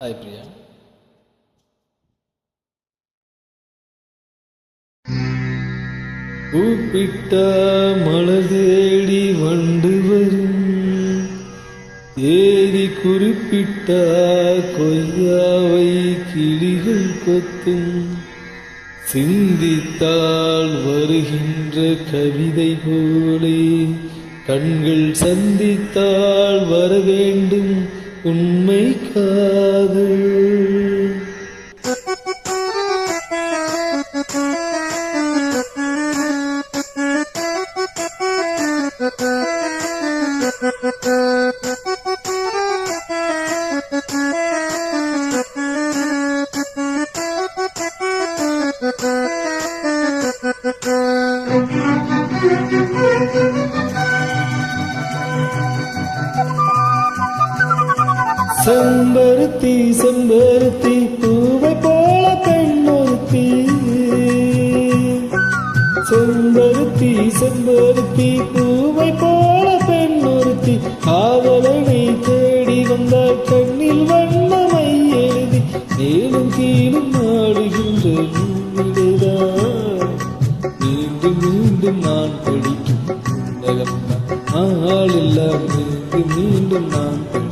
Hi Priya. கூப்பிட்டா மலர் தேடி வண்டு வரும், தேதி குறிப்பிட்டா கொய்யாவை கிளிகள் கொத்தும், சிந்தித்தால் வருகின்ற கவிதை போலே கண்கள் சந்தித்தால் வர வேண்டும் உண்மை காதல். செம்பருத்தி செம்பருத்தி பூவை போல பெண்ணொருத்தி, செம்பருத்தி செம்பருத்தி பூவை போல பெண்ணொருத்தி, காதலனை தேடி வந்தால் கண்ணில் வண்ணமை எழுதி மேலும் கீழும் ஆடுகின்ற நூலிலேதான் மீண்டும் மீண்டும் நான் படிக்கும் ஆளெல்லாம் மீண்டும் மீண்டும் நான் படிக்கும்.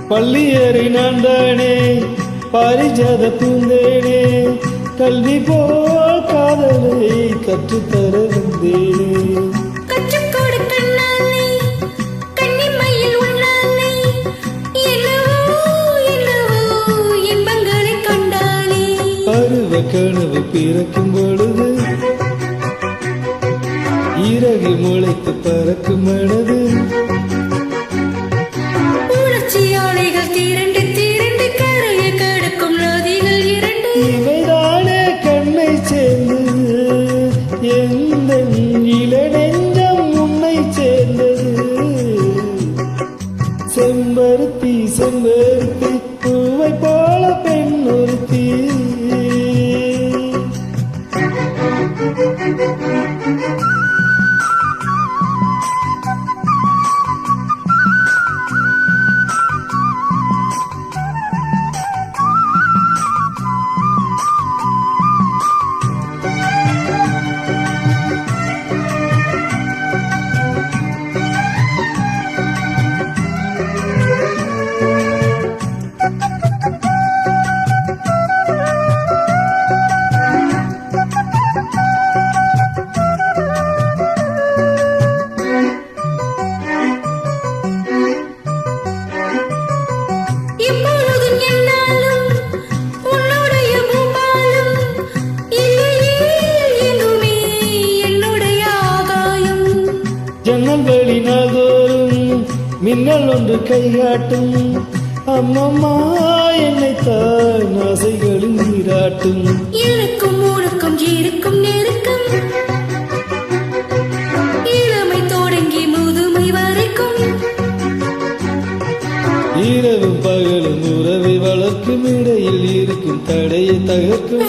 பள்ளியறை நான் தானே பாரிஜாத பூந்தேனே, கல்வி போல் காதலை கற்றுத்தர வந்தேனே. பருவ கனவு பிறக்கும் பொழுது இறகு முளைத்து பறக்கும் மனது, இவைதானே கண்ணை சேர்ந்தது, எந்த இளநெஞ்சம் உன்னை சேர்ந்தது. செம்பருத்தி செம்பருத்தி பூவை போல பெண்ணொருத்தி, ஜன்னல்களினால் தோறும் மின்னல் ஒன்று கைகாட்டும், அம்மம்மா என்னைத்தான் ஆசைகளில் நீராட்டும். எனக்கும் உனக்கும் இருக்கும் நெருக்கம், இளமை தொடங்கி முதுமை வரைக்கும், இரவும் பகலும் உறவை வளர்க்கும், இடையில் இருக்கும் தடையை தகர்க்கும்.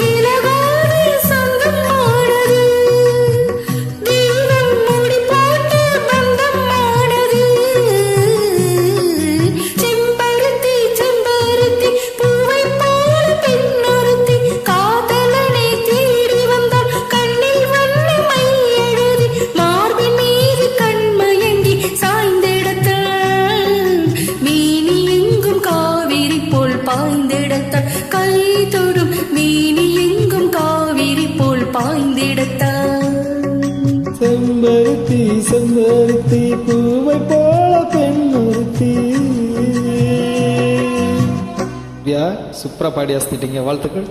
செம்பருத்தி செம்பருத்தி பூவை போல பெண்ணொருத்தி. சூப்பரா பாடி அசத்திட்டீங்க, வாழ்த்துக்கள்.